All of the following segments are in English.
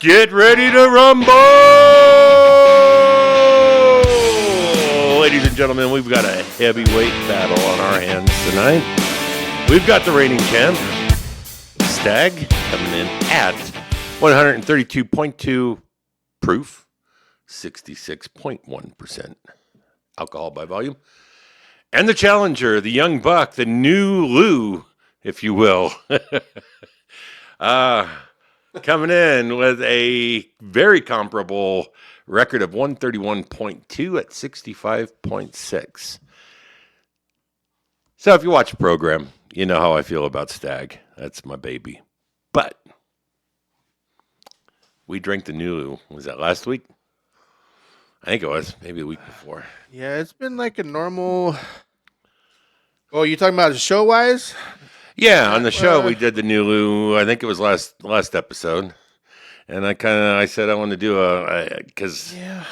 Get ready to rumble! Ladies and gentlemen, we've got a heavyweight battle on our hands tonight. We've got the reigning champ, Stagg, coming in at 132.2 proof, 66.1% alcohol by volume. And the challenger, the young buck, the Nulu, if you will. Coming in with a very comparable record of 131.2 at 65.6. So if you watch the program, you know how I feel about Stagg. That's my baby. But we drank the Nulu. Was that last week? I think it was. Maybe a week before. Yeah, it's been like a normal... Oh, you talking about show-wise? Yeah, on the show we did the Nulu. I think it was last episode. And I said I want to do because yeah,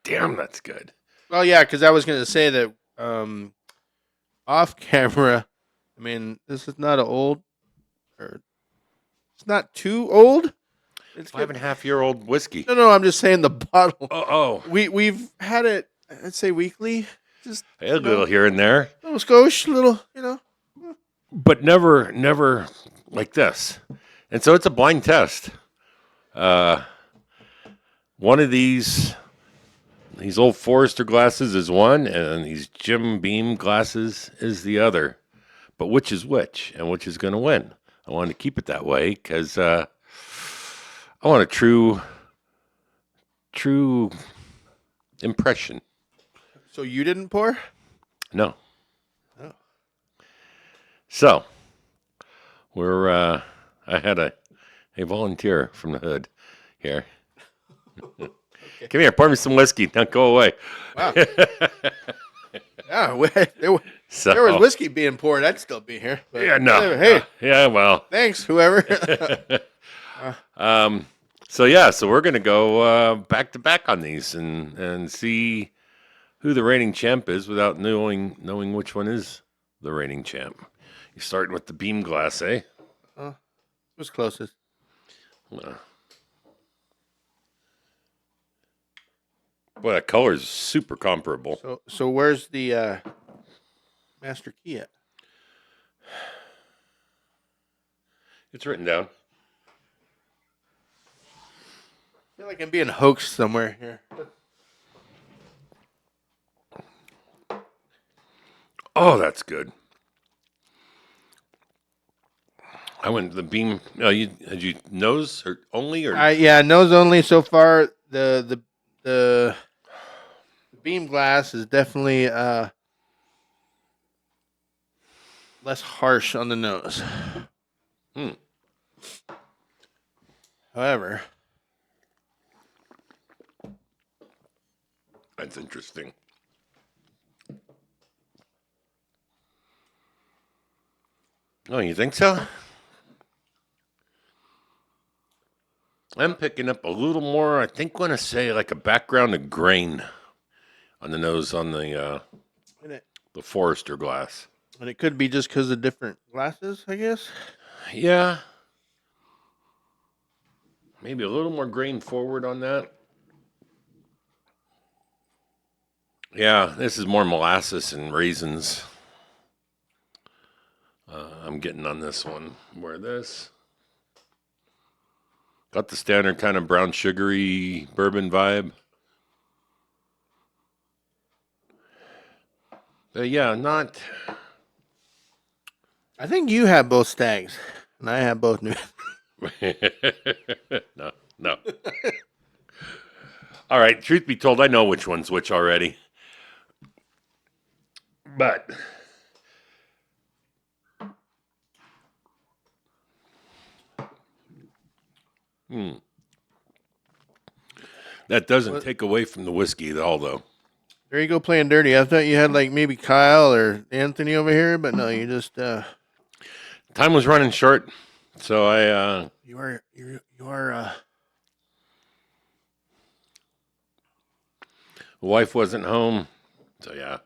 damn, that's good. Well, yeah, because I was going to say that off camera. I mean, this is not it's not too old. It's 5.5-year-old whiskey. No, I'm just saying the bottle. Oh, we've had it. I'd say weekly, just a little here and there, little skosh, little, but never like this. And so it's a blind test. One of these old Forester glasses is one, and these Jim Beam glasses is the other. But which is which, and which is going to win? I wanted to keep it that way because I want a true impression. So you didn't pour? No. Oh. So we're. I had a volunteer from the hood here. Okay. Come here, pour me some whiskey. Now go away. Wow. Yeah, there was whiskey being poured. I'd still be here. But yeah, no. Hey. Yeah, well. Thanks, whoever. So we're gonna go back to back on these and see who the reigning champ is without knowing which one is the reigning champ. You're starting with the Beam glass, eh? Who's closest? Boy, that color is super comparable. So where's the master key at? It's written down. I feel like I'm being hoaxed somewhere here. Oh, that's good. I went to the Beam. Had you nose or only or? Yeah, nose only so far. The Beam glass is definitely less harsh on the nose. However, that's interesting. Oh, you think so? I'm picking up a little more, I think, want to say like a background of grain on the nose on the Forester glass. And it could be just because of different glasses, I guess. Yeah. Maybe a little more grain forward on that. Yeah, this is more molasses and raisins. I'm getting on this one. Where this? Got the standard kind of brown sugary bourbon vibe. But yeah, not... I think you have both Staggs, and I have both New. No. All right, truth be told, I know which one's which already. But... That doesn't take away from the whiskey at all, though. There you go, playing dirty. I thought you had like maybe Kyle or Anthony over here, but no, you just. Time was running short, so I. You are. The wife wasn't home, so yeah.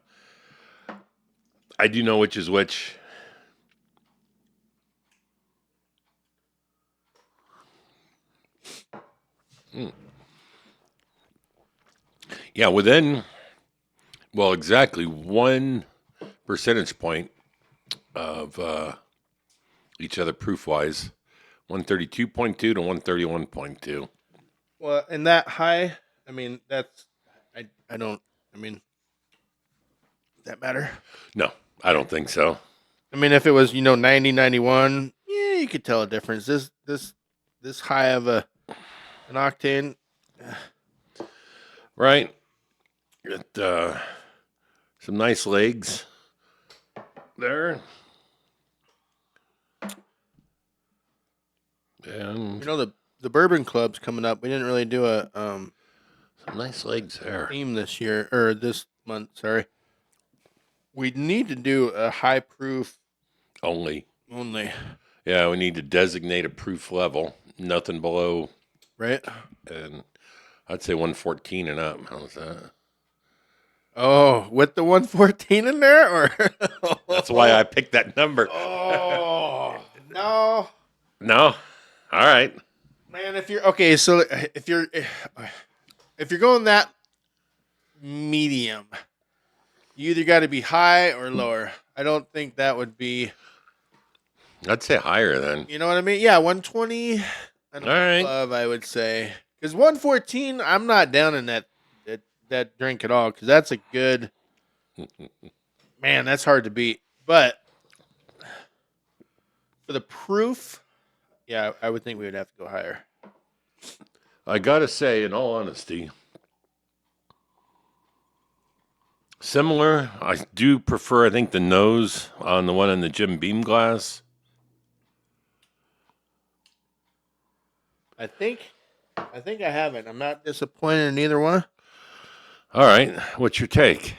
I do know which is which. Yeah, within, well, exactly 1 percentage point of each other proof wise, 132.2 to 131.2. Well, and that high, I mean, that's I don't. I mean, does that matter? No, I don't think so. I mean, if it was 90, 91, yeah, you could tell a difference. This high of an octane. Right? Got some nice legs there. And The bourbon club's coming up. We didn't really do a some nice legs there. theme this year or this month. Sorry, we need to do a high proof Only. only, Yeah, we need to designate a proof level. Nothing below, right? and I'd say 114 and up. How's that? Oh, with the 114 in there, or That's why I picked that number. oh no, No? All right. man. If you're okay, so if you're going that medium, you either got to be high or lower. I don't think that would be. I'd say higher then. You know what I mean? Yeah, 120 and All right. above, I would say. Because 114, I'm not down in that drink at all. Because that's a good man. That's hard to beat. But for the proof, yeah, I would think we would have to go higher. I got to say, in all honesty, similar. I do prefer, I think, the nose on the one in the Jim Beam glass. I think I have it. I'm not disappointed in either one. All right. What's your take?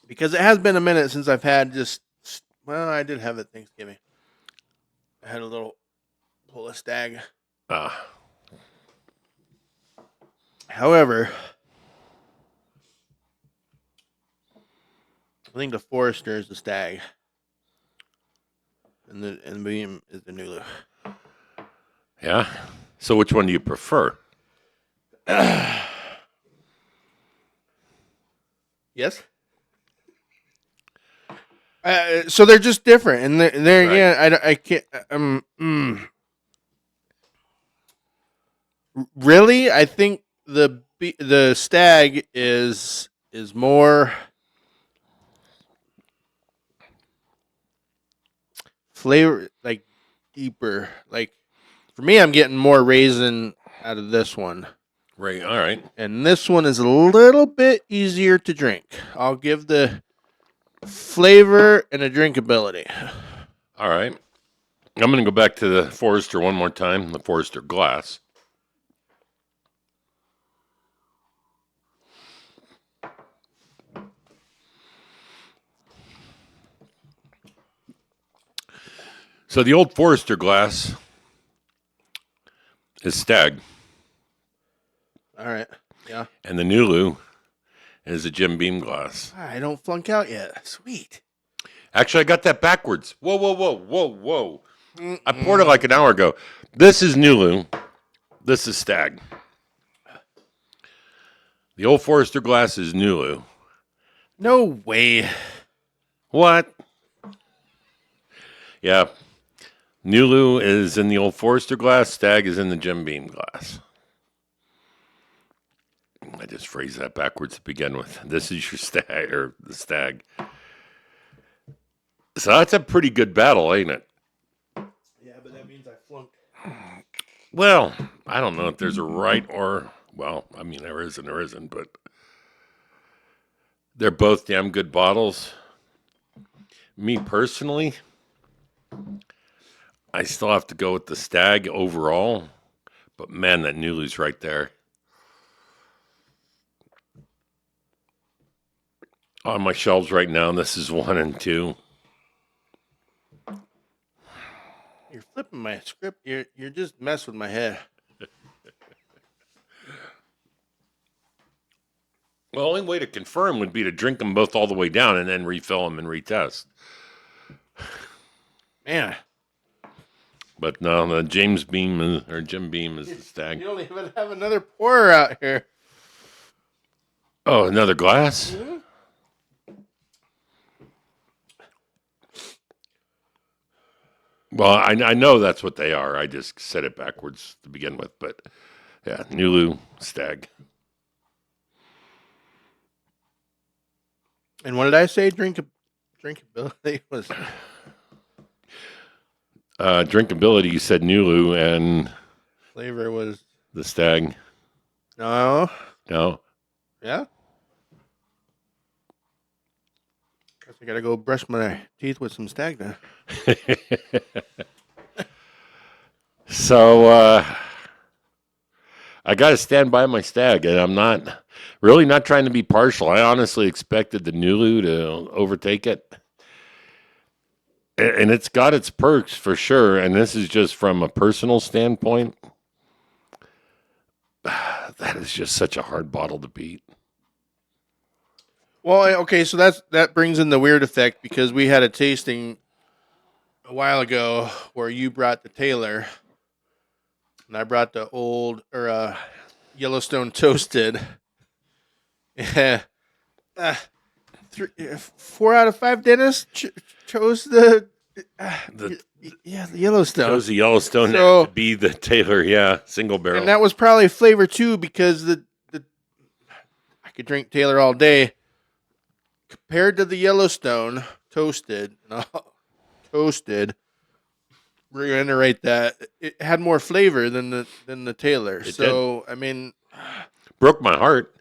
Because it has been a minute since I've had just. Well, I did have it Thanksgiving. I had a little pull of Stagg. Ah, However, I think the Forester is the Stagg, and the Beam is the Nulu. yeah. So which one do you prefer? Yes. So they're just different, and there Right. again, I can't. Really, I think the Stagg is more flavor, like deeper. Like for me, I'm getting more raisin out of this one. Right. All right. And this one is a little bit easier to drink. I'll give the flavor and the drinkability. All right. I'm going to go back to the Forester one more time, the Forester glass. So the old Forester glass is Stagg, All right. Yeah. and the Nulu is a Jim Beam glass. I don't flunk out yet. Sweet. Actually, I got that backwards. Whoa, whoa, whoa, whoa, whoa. I poured it like an hour ago. This is Nulu. This is Stagg. The old Forester glass is Nulu. No way. What? Yeah. Nulu is in the old Forester glass. Stagg is in the Jim Beam glass. I just phrased that backwards to begin with. This is your Stagg, or the Stagg. So that's a pretty good battle, ain't it? Yeah, but that means I flunked. Well, I don't know if there's a right or, well, I mean, there is and there isn't, but they're both damn good bottles. Me personally, I still have to go with the Stagg overall, but man, that Nulu's right there. On my shelves right now, this is 1 and 2. You're flipping my script. You're just messing with my head. Well, the only way to confirm would be to drink them both all the way down and then refill them and retest. Man. But no, the James Beam or Jim Beam is the Stag. You don't even have another pourer out here. Oh, another glass? Mm-hmm. Well, I know that's what they are. I just said it backwards to begin with. But yeah, Nulu Stag. And what did I say? Drinkability was. Drinkability, you said Nulu, and Flavor was. the Stag. No. No. Yeah. Guess I gotta go brush my teeth with some Stag now. So I got to stand by my Stag, and I'm not trying to be partial. I honestly expected the Nulu to overtake it, and it's got its perks for sure. And this is just from a personal standpoint. That is just such a hard bottle to beat. Well, okay, so that brings in the weird effect because we had a tasting a while ago where you brought the Taylor and I brought the old Yellowstone Toasted. Yeah, 4 out of 5 dentists chose the Yellowstone. Chose the Yellowstone So- to be the Taylor, yeah, single barrel. And that was probably flavor too because the I could drink Taylor all day. Compared to the Yellowstone toasted, reiterate that it had more flavor than the Taylor. It So I mean, Broke my heart.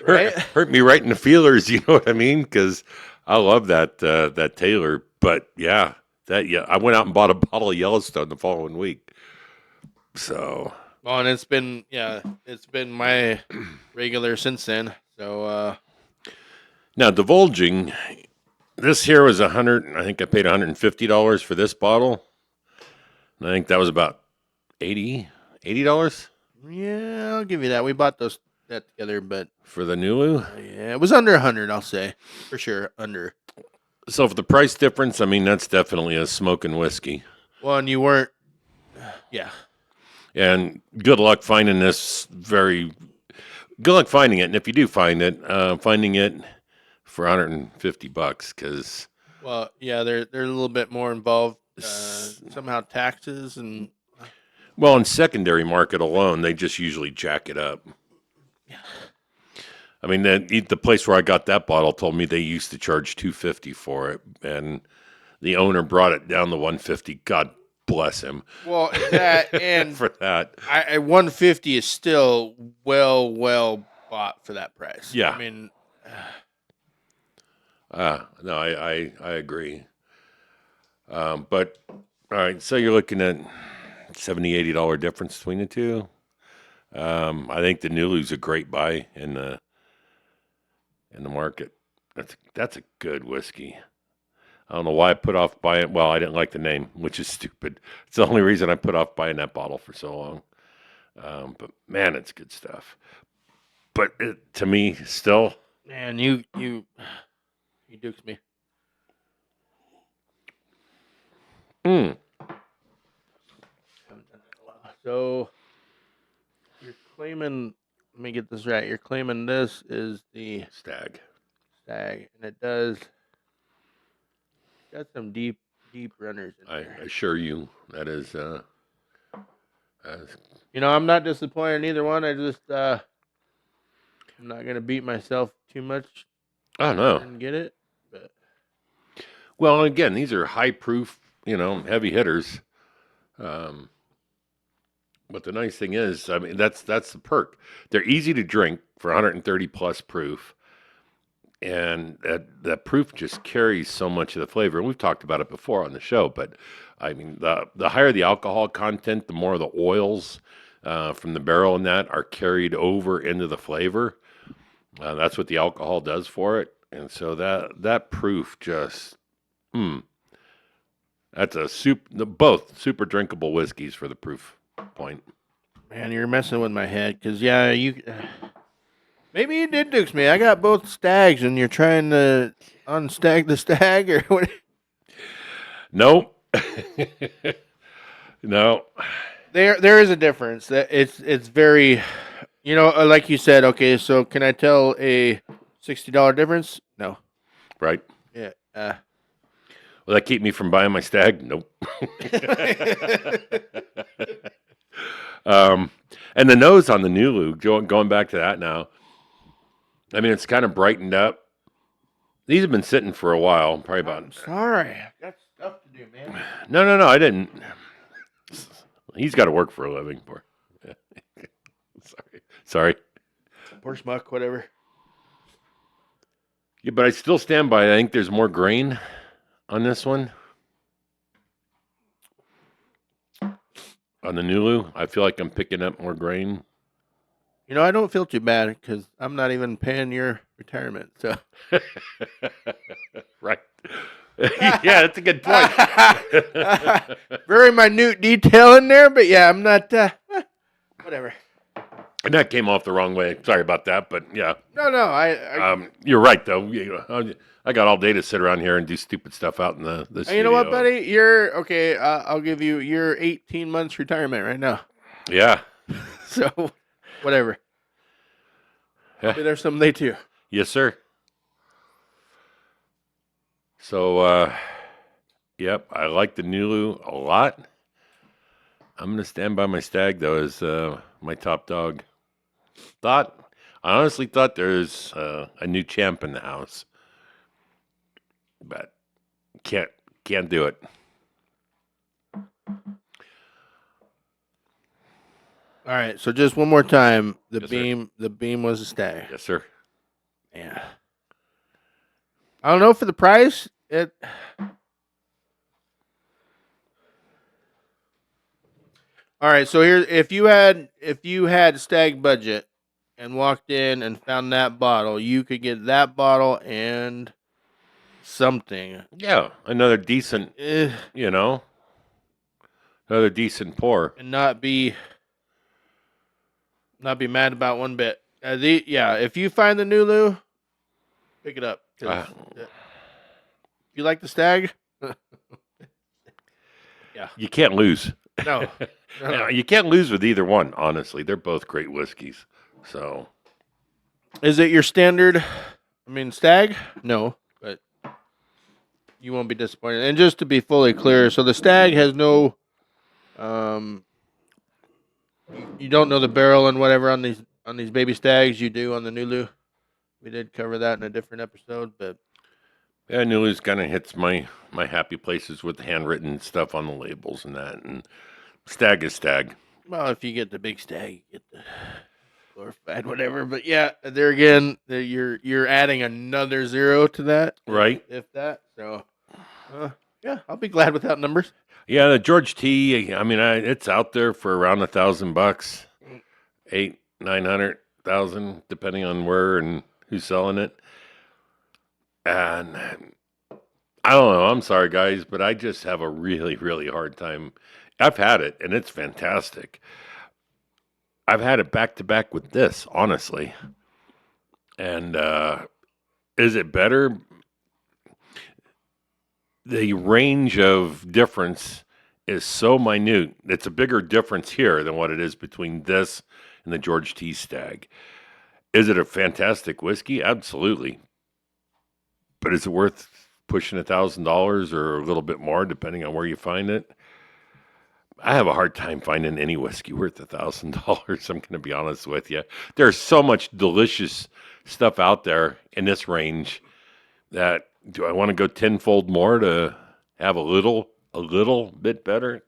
Right? hurt me right in the feelers. You know what I mean? Because I love that Taylor. But yeah, I went out and bought a bottle of Yellowstone the following week. So well, and it's been my regular since then. So now divulging, this here was $100. I think I paid $150 for this bottle. And I think that was about $80. yeah, I'll give you that. We bought that together, but For the Nulu. yeah, it was under 100. I'll say for sure under. So for the price difference, I mean, that's definitely a smoking whiskey. Well, and you weren't. Yeah. And good luck finding this good luck finding it. And if you do find it, finding it for $150 because Well, yeah, they're a little bit more involved. Somehow taxes and well, in secondary market alone, they just usually jack it up. I mean, the place where I got that bottle told me they used to charge $250 for it, and the owner brought it down to $150. God bless him. well that and For that. I 150 is still well bought for that price. Yeah. I mean, No, I agree. But all right, so you're looking at $70-$80 difference between the two. I think the Nulu's a great buy in the market. That's a good whiskey. I don't know why I put off buying it. Well, I didn't like the name, which is stupid. It's the only reason I put off buying that bottle for so long. But man, it's good stuff. But to me, still, man, you dukes me. So you're claiming. Let me get this right. You're claiming this is the Stag. Stag, and it does got some deep runners in I there. assure you, that is. You know, I'm not disappointed in either one. I just I'm not gonna beat myself too much Oh no. and get it. But Well, again, these are high proof, heavy hitters. But the nice thing is, I mean, that's the perk. They're easy to drink for 130 plus proof, and that proof just carries so much of the flavor. And we've talked about it before on the show, but I mean, the higher the alcohol content, the more the oils from the barrel in that are carried over into the flavor. That's what the alcohol does for it, and so that proof just, that's both super drinkable whiskeys for the proof point. man, you're messing with my head because you maybe you did dukes me. I got both stags, and you're trying to unstag the stag or what? Nope. No. There is a difference. That it's very, like you said. Okay, so can I tell a $60 difference? No. Right. Yeah. Will that keep me from buying my Stag? Nope. And the nose on the Nulu, going back to that now, I mean, it's kind of brightened up. These have been sitting for a while, probably about. I'm sorry, I got stuff to do, man. No, I didn't. He's got to work for a living. For. Sorry. Poor schmuck, whatever. Yeah, but I still stand by. I think there's more grain on this one. On the Nulu, I feel like I'm picking up more grain. I don't feel too bad because I'm not even paying your retirement. So, right. Yeah, that's a good point. very minute detail in there, but yeah, I'm not. Whatever. And that came off the wrong way. Sorry about that, but yeah. No, I you're right though. I got all day to sit around here and do stupid stuff out in the studio. You know what, buddy? You're okay. I'll give you your 18 months retirement right now. Yeah. So, whatever. I'll be there someday too. Yes, sir. So, yep, I like the Nulu a lot. I'm going to stand by my Stag, though, as my top dog. I honestly thought there's a new champ in the house. But can't do it. All right, so just one more time. Yes, the beam was a Stag. Yes, sir. Yeah. I don't know for the price. All right, so here, if you had Stag budget and walked in and found that bottle, you could get that bottle and something. Yeah, another decent, another decent pour, and not be mad about one bit. If you find the Nulu, pick it up. If you like the Stag, yeah, you can't lose. No. You can't lose with either one. Honestly, they're both great whiskeys. So, is it your standard? Stag? No, but you won't be disappointed. And just to be fully clear, so the Stag has no, you don't know the barrel and whatever on these baby Stags. You do on the Nulu. We did cover that in a different episode, but yeah, Nulu's kind of hits my happy places with handwritten stuff on the labels and that. And Stag is Stag. Well, if you get the big Stag, you get the glorified whatever. But yeah, there again, you're adding another zero to that, right? If that. So, yeah, I'll be glad without numbers. Yeah, the George T. I mean, it's out there for around $1,000, 800,000-900,000, depending on where and who's selling it. And I don't know. I'm sorry, guys, but I just have a really, really hard time. I've had it, and it's fantastic. I've had it back to back with this, honestly. And is it better? The range of difference is so minute. It's a bigger difference here than what it is between this and the George T. Stag. Is it a fantastic whiskey? Absolutely. But is it worth pushing $1,000 or a little bit more, depending on where you find it? I have a hard time finding any whiskey worth $1,000. I'm going to be honest with you. There's so much delicious stuff out there in this range that do I want to go tenfold more to have a little bit better?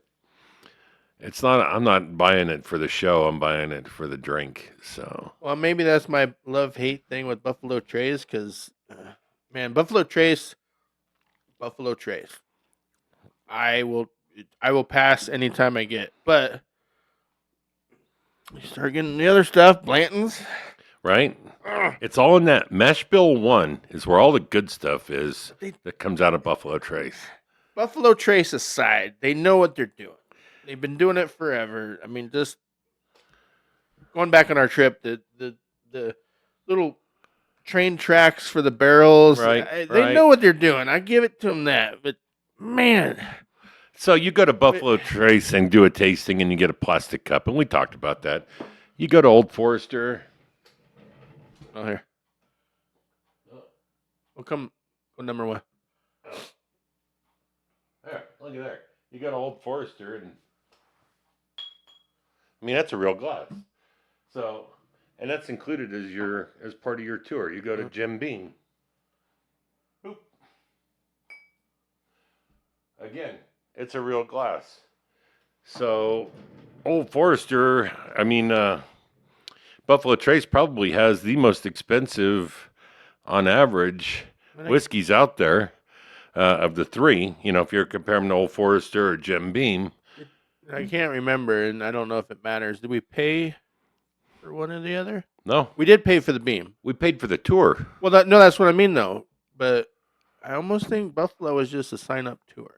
It's not. I'm not buying it for the show. I'm buying it for the drink. So, well, maybe that's my love-hate thing with Buffalo Trace, because, man, Buffalo Trace. I will pass anytime I get, but you start getting the other stuff, Blanton's. Right? It's all in that. Mash Bill 1 is where all the good stuff is that comes out of Buffalo Trace. Buffalo Trace aside, they know what they're doing. They've been doing it forever. I mean, just going back on our trip, the little train tracks for the barrels. Right, they know what they're doing. I give it to them that. But, man. So you go to Buffalo Trace and do a tasting, and you get a plastic cup, and we talked about that. You go to Old Forester. Oh, here. We'll come. Go number one. There, look at there. You go to Old Forester, and I mean that's a real glass. So, and that's included as part of your tour. You go to Jim Beam. Boop. Again, it's a real glass. So, Old Forester, I mean, Buffalo Trace probably has the most expensive, on average, whiskeys out there of the three. You know, if you're comparing to Old Forester or Jim Beam. I can't remember, and I don't know if it matters. Did we pay for one or the other? No, We did pay for the Beam. we paid for the tour. Well, no, that's what I mean, though. But I almost think Buffalo was just a sign-up tour.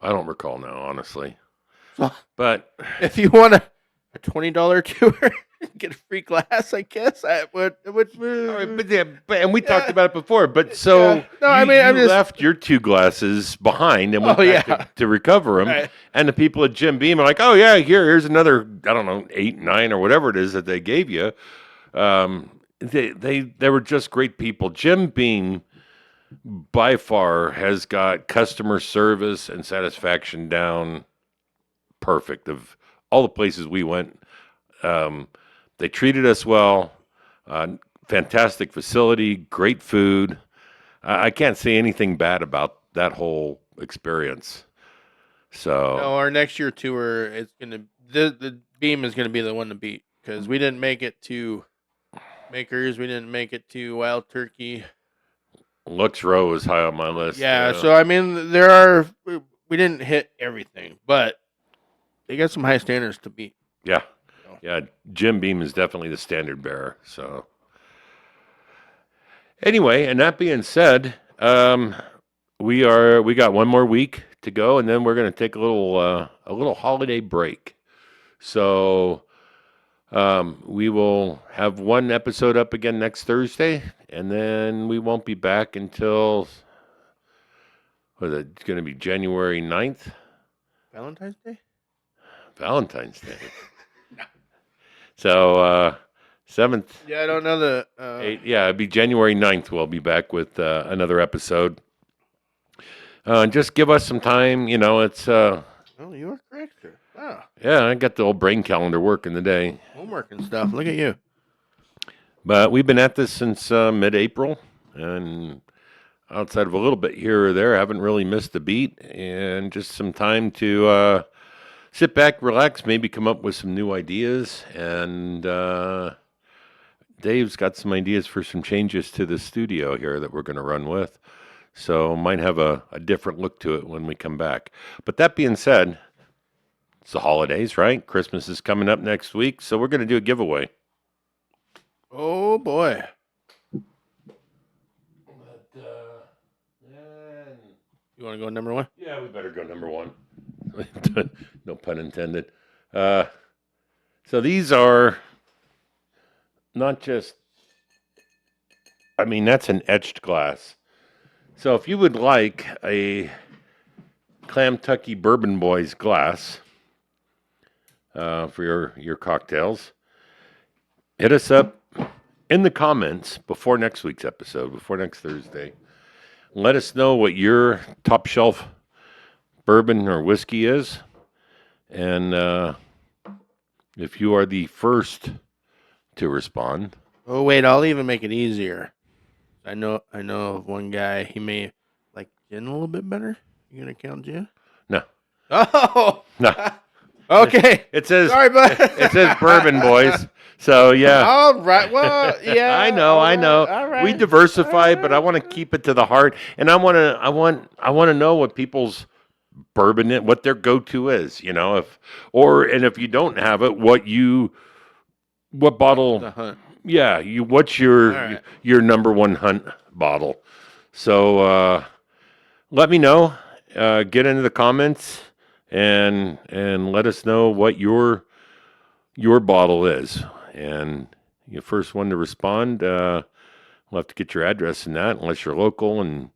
I don't recall now, honestly. So, But if you want a $20 tour, get a free glass, I guess. I would. all right, and we talked about it before. But so Yeah. No, I mean, you I'm just left your two glasses behind and went back to recover them. Right. And the people at Jim Beam are like, "Oh yeah, here's another, I don't know, 8, 9, or whatever it is that they gave you." They were just great people. Jim Beam, by far, has got customer service and satisfaction down perfect. Of all the places we went, they treated us well. Fantastic facility, great food. I can't say anything bad about that whole experience. So no. Our next year tour, it's gonna the Beam is gonna be the one to beat because we didn't make it to Makers, we didn't make it to Wild Turkey. Lux Row is high on my list. Yeah, so I mean, we didn't hit everything, but they got some high standards to beat. yeah. Jim Beam is definitely the standard bearer. So anyway, and that being said, we got one more week to go, and then we're going to take a little holiday break. So we will have one episode up again next Thursday, and then we won't be back until it's going to be January 9th. Valentine's Day? Valentine's Day. So 7th. Yeah, I don't know the. 8th, yeah, it'd be January 9th. We'll be back with another episode. Just give us some time. You know, it's. Oh, you are correct, sir. Wow. Yeah, I got the old brain calendar working today. Homework and stuff. Look at you. But we've been at this since mid-April, and outside of a little bit here or there, I haven't really missed a beat, and just some time to sit back, relax, maybe come up with some new ideas. And Dave's got some ideas for some changes to the studio here that we're going to run with. So might have a different look to it when we come back. But that being said, it's the holidays, right? Christmas is coming up next week, so we're going to do a giveaway. Oh, boy. You want to go number one? Yeah, we better go number one. No pun intended. So these are not just, I mean, that's an etched glass. So if you would like a Klamtucky Bourbon Boyz glass for your cocktails, hit us up in the comments before next week's episode, before next Thursday. Let us know what your top shelf bourbon or whiskey is. And if you are the first to respond. Oh, wait, I'll even make it easier. I know of one guy, he may like gin a little bit better. You going to count gin? No. Oh! No. Okay. It says Sorry, bud. it says Bourbon Boys. So yeah. All right. Well, yeah. I know. All right. We diversify, but I want to keep it to the heart, and I want to know what people's bourbon is, what their go-to is. You know, if you don't have it, what bottle? The hunt. Yeah, what's your right. your number one hunt bottle? So let me know. Get into the comments and let us know what your bottle is. And the first one to respond, we'll have to get your address and that, unless you're local and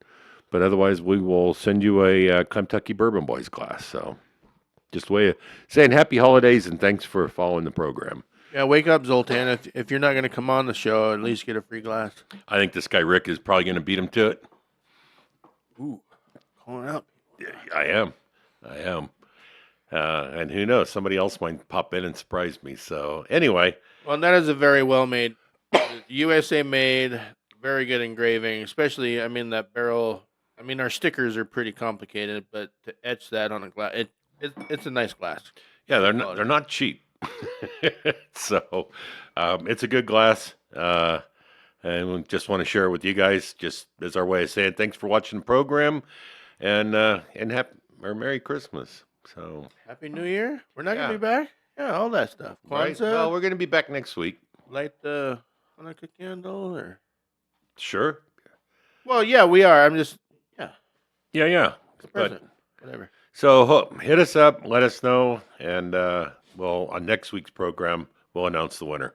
But otherwise, we will send you a Klamtucky Bourbon Boyz glass. So just a way of saying happy holidays and thanks for following the program. Yeah, wake up, Zoltan. If you're not going to come on the show, at least get a free glass. I think this guy Rick is probably going to beat him to it. Ooh, calling out. Yeah, I am. And who knows? Somebody else might pop in and surprise me. So anyway. Well, that is a very well made, USA made, very good engraving. Especially, I mean, that barrel. I mean, our stickers are pretty complicated, but to etch that on a glass, it's a nice glass. Yeah, they're not cheap. So it's a good glass. And we just want to share it with you guys, just as our way of saying thanks for watching the program, and happy or Merry Christmas. So Happy New Year. We're not Yeah. gonna be back. Yeah, all that stuff. right. Kwanzaa, Well, we're going to be back next week. light the Hanukkah candle, or Sure. well, yeah, we are. I'm just Yeah. it's a But present, whatever. so hit us up, let us know, and well, on next week's program, we'll announce the winner.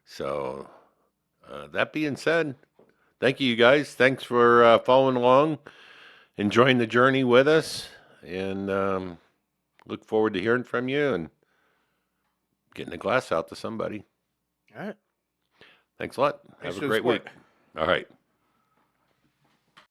So that being said, thank you guys. Thanks for following along, enjoying the journey with us, and look forward to hearing from you and getting a glass out to somebody. All right. Thanks a lot. Thanks Have for a the great week. support. All right.